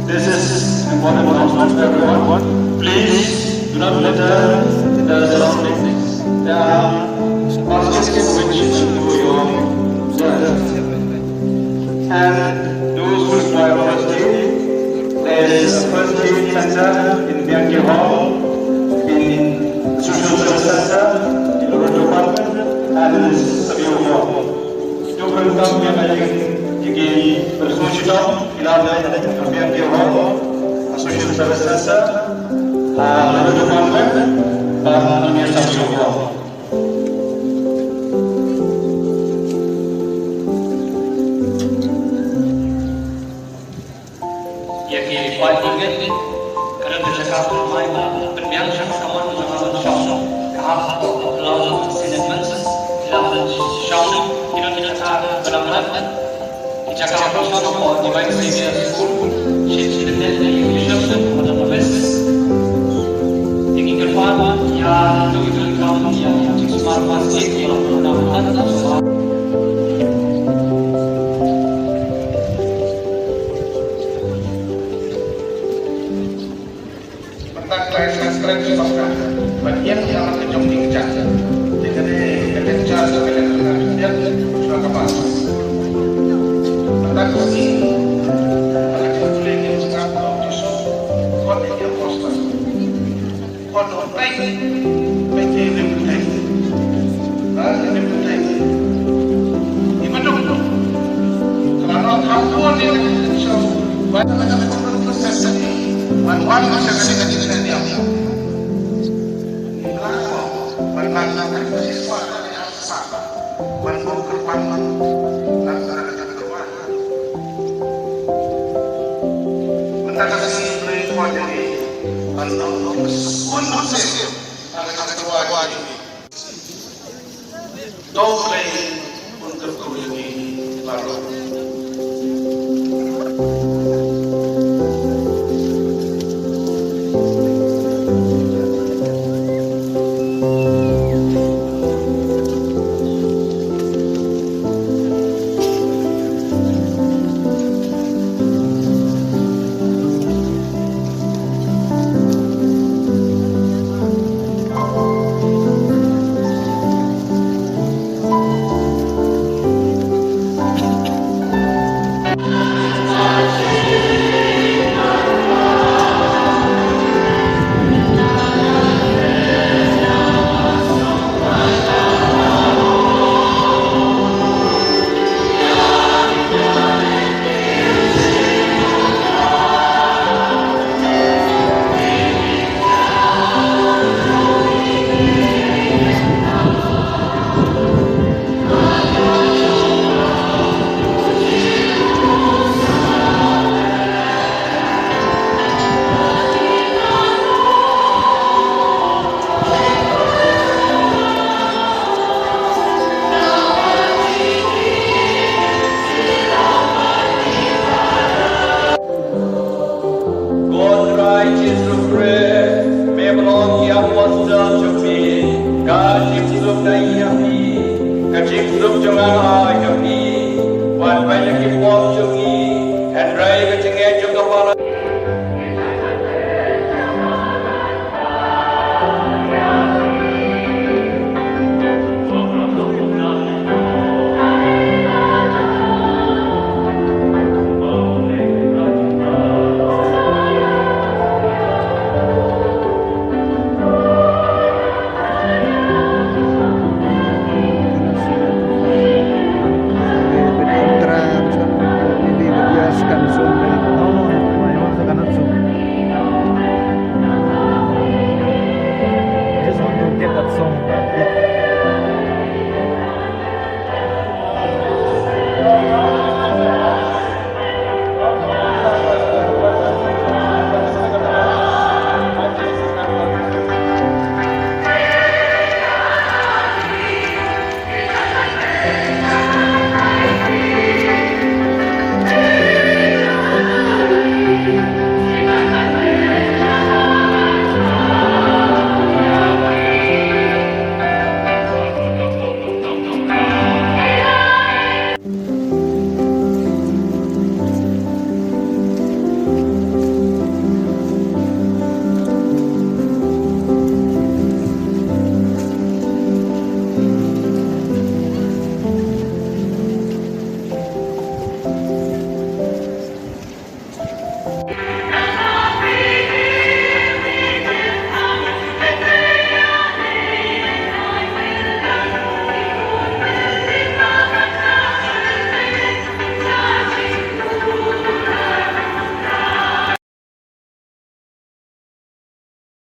This is important announcement for everyone. Please do not litter the surroundings. There are baskets which into your dirt. And those who require first aid, there is a first aid center in Bianchi Hall, in Social Service Center, in Loro Department, and in Savio Hall. जो प्रोग्राम में मैं ये bersuara ilahi kemudian dia Social Service Center lalu department dan dunia sosial. Yang ini paling ingin kerana bercakap ramai berbiang sama dengan syawal kahar lalu statements lalu syawal kita benar-benar Jakarta Prasad Divine Savior School, Shri Bishop pada Profesor ingin kepada yang itu kamu yang semua masjid yang pernah semua. Tentang kelas sekolah, bagian yang kejong tingkat, dengan ketentuan ketentuan dia sudah kapas. Takutnya, kalau kita boleh ingin sekarang justru kau tidak poster, kau nonton, macam ini betul, ini betul. Ini betul. Kalau kamu ni so, banyak proses ini, mana masih kadang-kadang dia. Mana siswa yang sama, mana berkorban. Untuk kembali baru. And